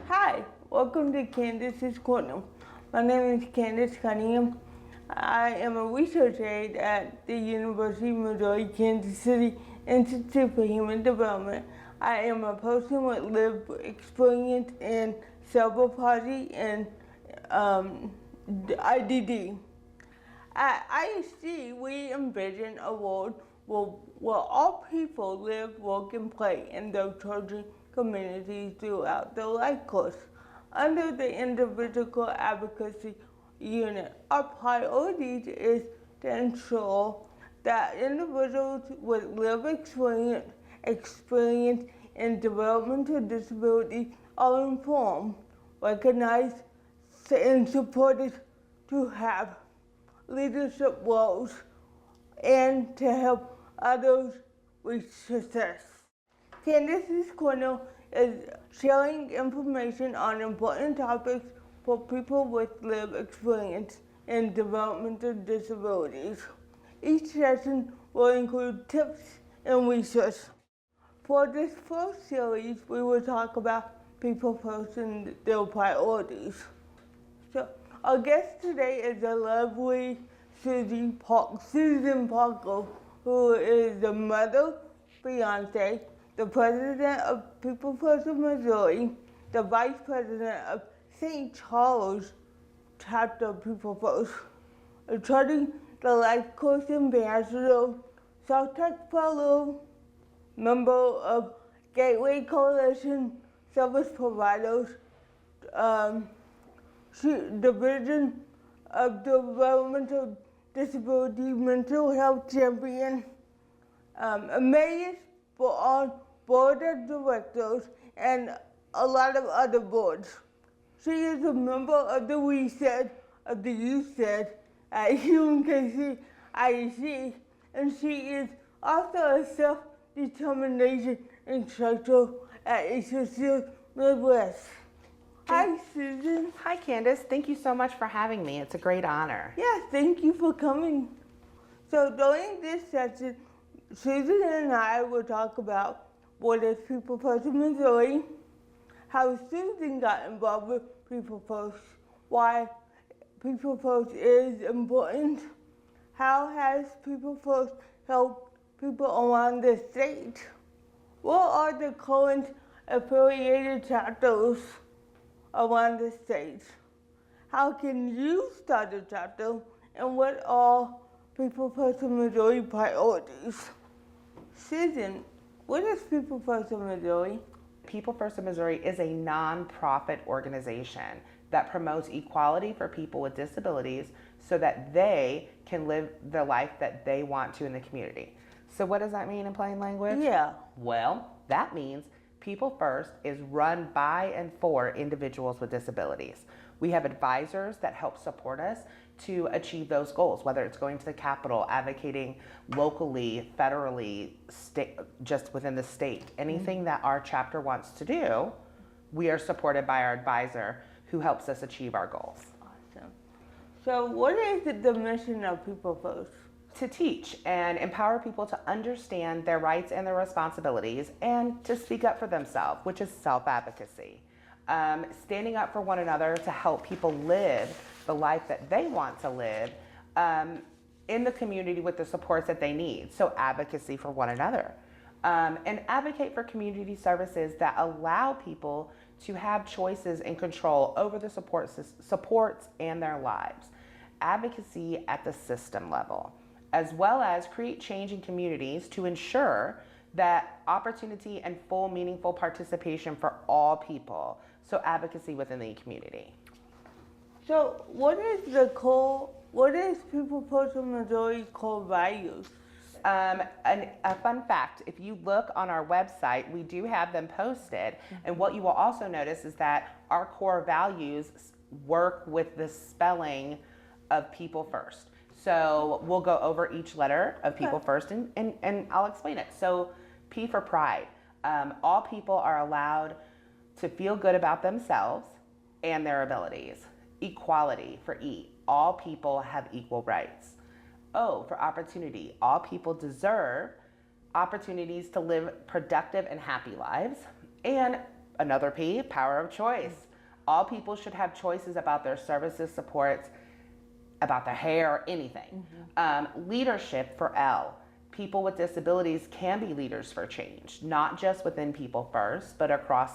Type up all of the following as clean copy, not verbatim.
Hi, welcome to Candace's Corner. My name is Candace Cunningham. I am a research aide at the University of Missouri Kansas City Institute for Human Development. I am a person with lived experience in cerebral palsy and IDD. At ISD, we envision a world where all people live, work, and play in their chosen communities throughout their life course. Under the Individual Advocacy Unit, our priority is to ensure that individuals with lived experience in developmental disability are informed, recognized, and supported to have leadership roles and to help others reach success. Candace's Corner is sharing information on important topics for people with lived experience in developmental disabilities. Each session will include tips and research. For this first series, we will talk about people first and their priorities. So, our guest today is the lovely Susan Parker, who is the mother, fiance, the president of People First of Missouri, the vice president of St. Charles chapter of People First, attorney, the Life Course Ambassador, South Tech Fellow, member of Gateway Coalition Service Providers, Division of Developmental Disability Mental Health Champion, emeritus on board of directors, and a lot of other boards. She is a member of the USED at UMKC IEC, and she is also a self-determination instructor at HSU Midwest. Hi, Susan. Hi, Candace. Thank you so much for having me. It's a great honor. Yes, thank you for coming. So during this session, Susan and I will talk about what is People First in Missouri, how Susan got involved with People First, why People First is important, how has People First helped people around the state, what are the current affiliated chapters around the state, how can you start a chapter, and what are People First in Missouri priorities. Susan, what is People First in Missouri? People First of Missouri is a nonprofit organization that promotes equality for people with disabilities so that they can live the life that they want to in the community. So what does that mean in plain language? Yeah. Well, that means People First is run by and for individuals with disabilities. We have advisors that help support us to achieve those goals, whether it's going to the Capitol, advocating locally, federally, just within the state. Anything that our chapter wants to do, we are supported by our advisor who helps us achieve our goals. Awesome. So what is the mission of People First? To teach and empower people to understand their rights and their responsibilities and to speak up for themselves, which is self-advocacy. Standing up for one another to help people live the life that they want to live in the community with the supports that they need. So advocacy for one another. And advocate for community services that allow people to have choices and control over the supports and their lives. Advocacy at the system level, as well as create change in communities to ensure that opportunity and full meaningful participation for all people. So advocacy within the community. So what is People First in Missouri core values? A fun fact, if you look on our website, we do have them posted. And what you will also notice is that our core values work with the spelling of People First. So we'll go over each letter of People First and I'll explain it. So P for pride. All people are allowed to feel good about themselves and their abilities. Equality for E. All people have equal rights. O for opportunity. All people deserve opportunities to live productive and happy lives. And Another P, power of choice. All people should have choices about their services, supports, about their hair, or anything. Leadership for L. People with disabilities can be leaders for change, not just within People First, but across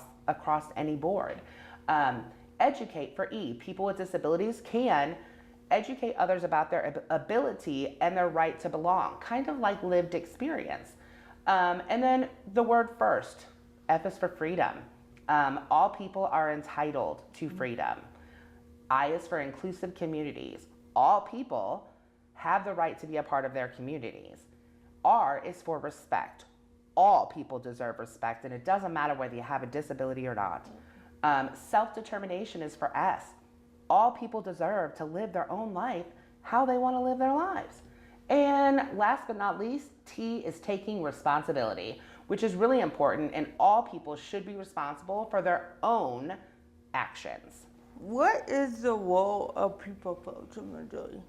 any board. Educate for E. People with disabilities can educate others about their ability and their right to belong, kind of like lived experience. And then the word first, F is for freedom. All people are entitled to freedom. I is for inclusive communities. All people have the right to be a part of their communities. R is for respect. All people deserve respect, and it doesn't matter whether you have a disability or not. Self-determination is for S. All people deserve to live their own life how they want to live their lives. And last but not least, T is taking responsibility, which is really important, and all people should be responsible for their own actions. What is the role of People First in Missouri?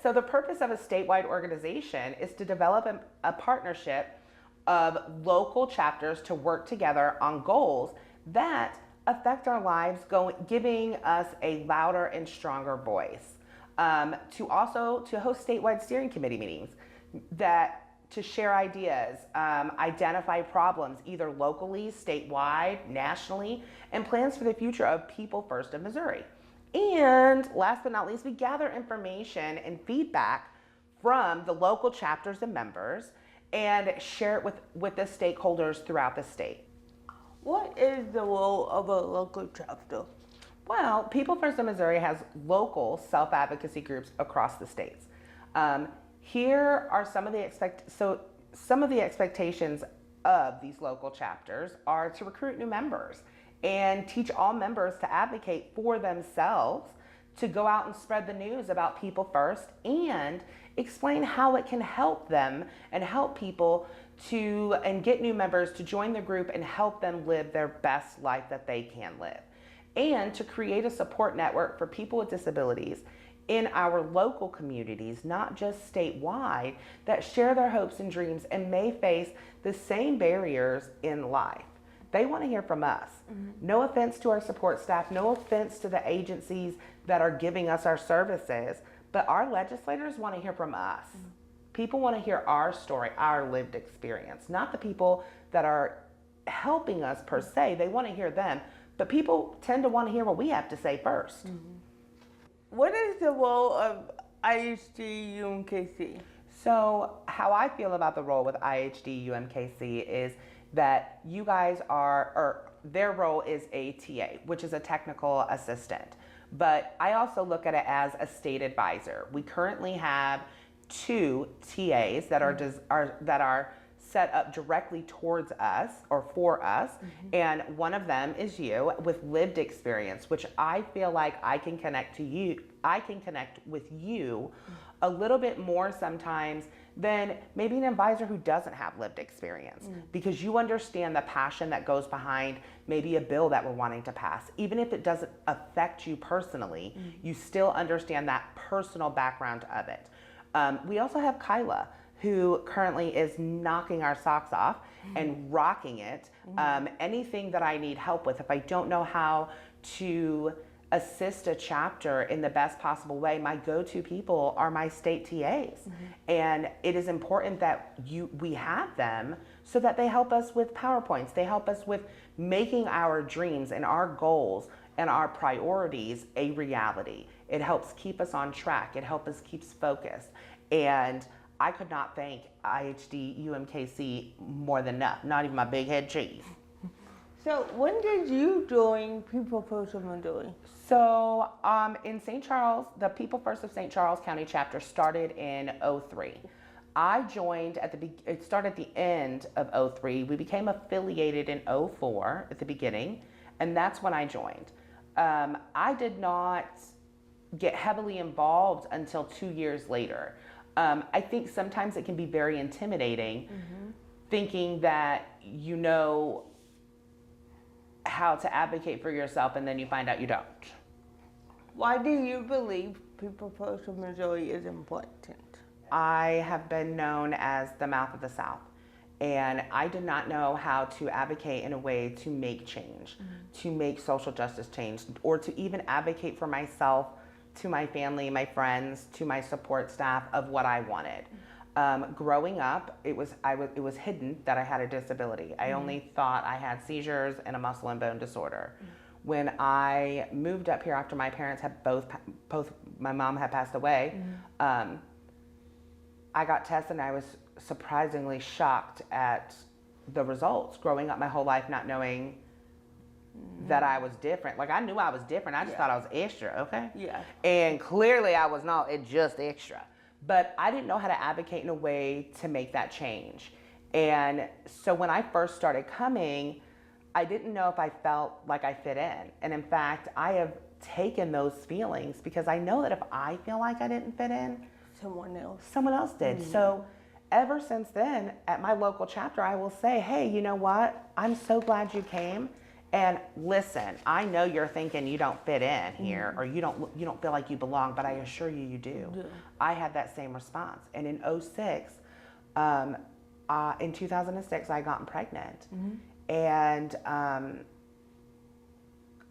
So the purpose of a statewide organization is to develop a partnership of local chapters to work together on goals that affect our lives, giving us a louder and stronger voice. To host statewide steering committee meetings to share ideas, identify problems either locally, statewide, nationally, and plans for the future of People First of Missouri. And last but not least, we gather information and feedback from the local chapters and members and share it with the stakeholders throughout the state. What is the role of a local chapter? Well, People First of Missouri has local self-advocacy groups across the states. Here are some of the expectations of these local chapters are to recruit new members and teach all members to advocate for themselves, to go out and spread the news about People First, and explain how it can help them and help people and get new members to join the group and help them live their best life that they can live. And to create a support network for people with disabilities in our local communities, not just statewide, that share their hopes and dreams and may face the same barriers in life. They want to hear from us. No offense to our support staff, no offense to the agencies that are giving us our services, but our legislators want to hear from us. People want to hear our story, our lived experience, not the people that are helping us per se. They want to hear them, but people tend to want to hear what we have to say first. What is the role of IHD UMKC? So how I feel about the role with IHD UMKC is that you guys their role is a TA, which is a technical assistant. But I also look at it as a state advisor. We currently have 2 TAs that are set up directly towards us or for us, and one of them is you with lived experience, which I feel like I can connect with you a little bit more sometimes than maybe an advisor who doesn't have lived experience, because you understand the passion that goes behind maybe a bill that we're wanting to pass. Even if it doesn't affect you personally, you still understand that personal background of it. We also have Kyla, who currently is knocking our socks off and rocking it. Anything that I need help with, if I don't know how to assist a chapter in the best possible way, my go-to people are my state TAs. And it is important that we have them so that they help us with PowerPoints. They help us with making our dreams and our goals and our priorities a reality. It helps keep us on track. It helps us keep focused. And I could not thank IHD UMKC more than enough, not even my big head cheese. So when did you join People First of Missouri? So in St. Charles, the People First of St. Charles County chapter started in 2003. I joined it started at the end of 2003. We became affiliated in 2004 at the beginning, and that's when I joined. I did not get heavily involved until 2 years later. I think sometimes it can be very intimidating, thinking that you know how to advocate for yourself and then you find out you don't. Why do you believe People First of Missouri is important? I have been known as the mouth of the South, And I did not know how to advocate in a way to make change, to make social justice change, or to even advocate for myself, to my family, my friends, to my support staff of what I wanted. Growing up, it was hidden that I had a disability. I only thought I had seizures and a muscle and bone disorder. When I moved up here after my parents had both my mom had passed away, I got tested and I was surprisingly shocked at the results. Growing up my whole life not knowing that I was different. Like, I knew I was different. I just thought I was extra, okay? Yeah. And clearly I was not, it's just extra. But I didn't know how to advocate in a way to make that change. And so when I first started coming, I didn't know if I felt like I fit in. And in fact, I have taken those feelings because I know that if I feel like I didn't fit in, someone else did. So ever since then, at my local chapter, I will say, hey, you know what? I'm so glad you came. And listen, I know you're thinking you don't fit in here, or you don't feel like you belong, but I assure you, you do. Yeah. I had that same response. And in 2006, I got pregnant. And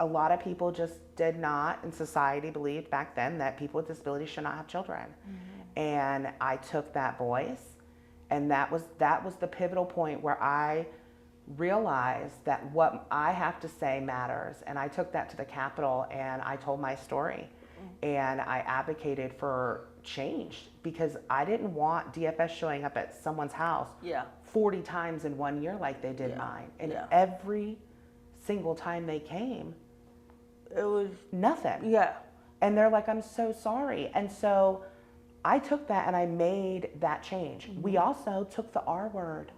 a lot of people just did not, in society, believed back then that people with disabilities should not have children. And I took that voice, and that was the pivotal point where I realized that what I have to say matters. And I took that to the Capitol and I told my story, and I advocated for change because I didn't want DFS showing up at someone's house 40 times in 1 year like they did mine. And every single time they came, it was nothing. Yeah. And they're like, I'm so sorry. And so I took that and I made that change. We also took the R word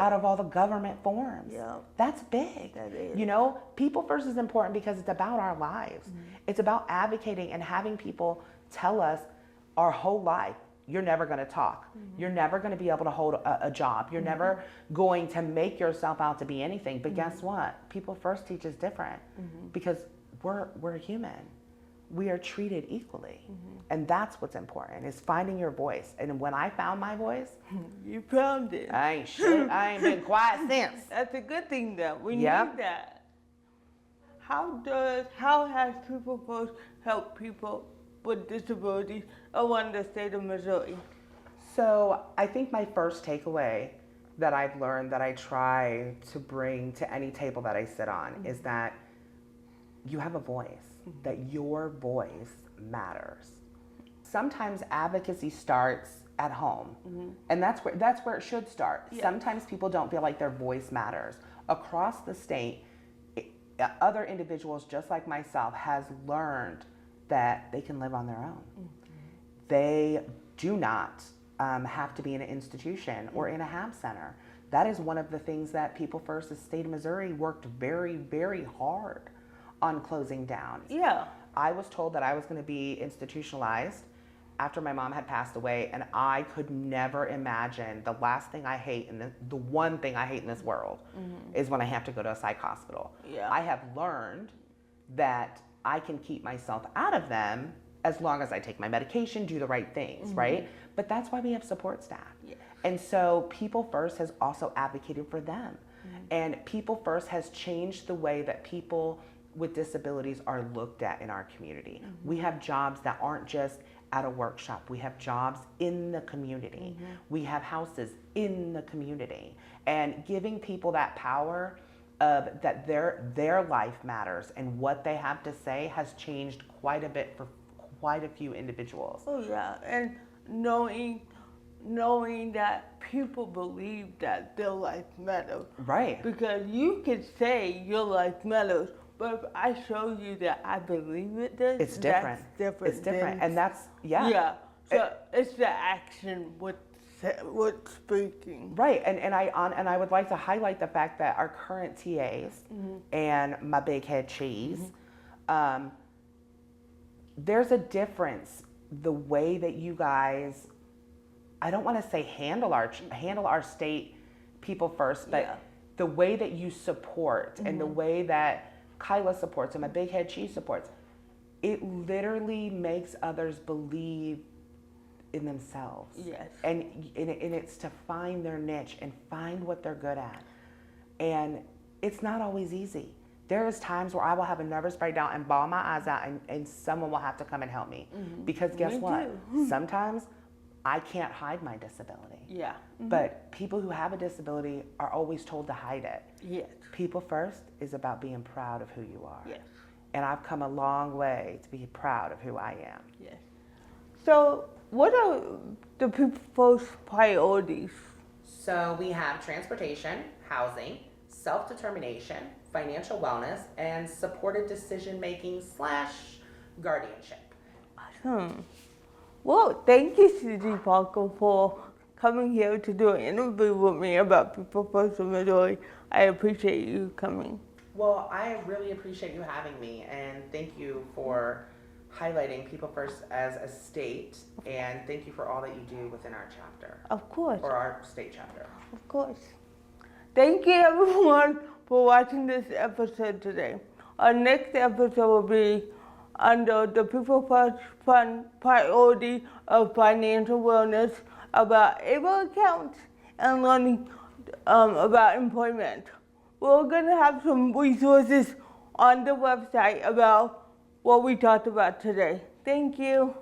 out of all the government forms. That's big. That is. You know, people first is important because it's about our lives. It's about advocating and having people tell us our whole life, you're never going to talk. You're never going to be able to hold a job. You're never going to make yourself out to be anything. But guess what? People first teach us different because we're human. We are treated equally. And that's what's important, is finding your voice. And when I found my voice, you found it. I ain't been quiet since. That's a good thing though. We need that. How has People First helped people with disabilities around the state of Missouri? So I think my first takeaway that I've learned that I try to bring to any table that I sit on is that you have a voice, that your voice matters. Sometimes advocacy starts at home, and that's where it should start. Sometimes people don't feel like their voice matters. Across the state, other individuals just like myself has learned that they can live on their own. They do not have to be in an institution or in a HAB center. That is one of the things that People First, the state of Missouri, worked very, very hard on closing down. I was told that I was going to be institutionalized after my mom had passed away, and I could never imagine the last thing I hate and the one thing I hate in this world is when I have to go to a psych hospital. I have learned that I can keep myself out of them as long as I take my medication, do the right things, right? But that's why we have support staff. And so People First has also advocated for them. And People First has changed the way that people with disabilities are looked at in our community. We have jobs that aren't just at a workshop. We have jobs in the community. We have houses in the community. And giving people that power of that their life matters and what they have to say has changed quite a bit for quite a few individuals. Oh yeah, and knowing that people believe that their life matters. Right. Because you could say your life matters, but if I show you that I believe it does, it's different. That's different. It's different, and that's So it's the action with speaking. Right, and I would like to highlight the fact that our current TAs and my big head cheese, there's a difference the way that you guys, I don't want to say handle our state People First, but the way that you support and the way that Kyla supports and my big head cheese supports, it literally makes others believe in themselves. Yes. And it's to find their niche and find what they're good at. And it's not always easy. There's times where I will have a nervous breakdown and bawl my eyes out, and someone will have to come and help me. Because guess what? Sometimes I can't hide my disability. Yeah. But people who have a disability are always told to hide it. Yes. People first is about being proud of who you are. Yes. And I've come a long way to be proud of who I am. Yes. So, what are the people's priorities? So we have transportation, housing, self-determination, financial wellness, and supported decision-making / guardianship. Awesome. Well, thank you, Susie Parker, for coming here to do an interview with me about People First in Missouri. I appreciate you coming. Well, I really appreciate you having me, and thank you for highlighting People First as a state, and thank you for all that you do within our chapter, Of course. or our state chapter. Of course. Thank you, everyone, for watching this episode today. Our next episode will be under the People First Fund priority of financial wellness, about able accounts and learning about employment. We're going to have some resources on the website about what we talked about today. Thank you.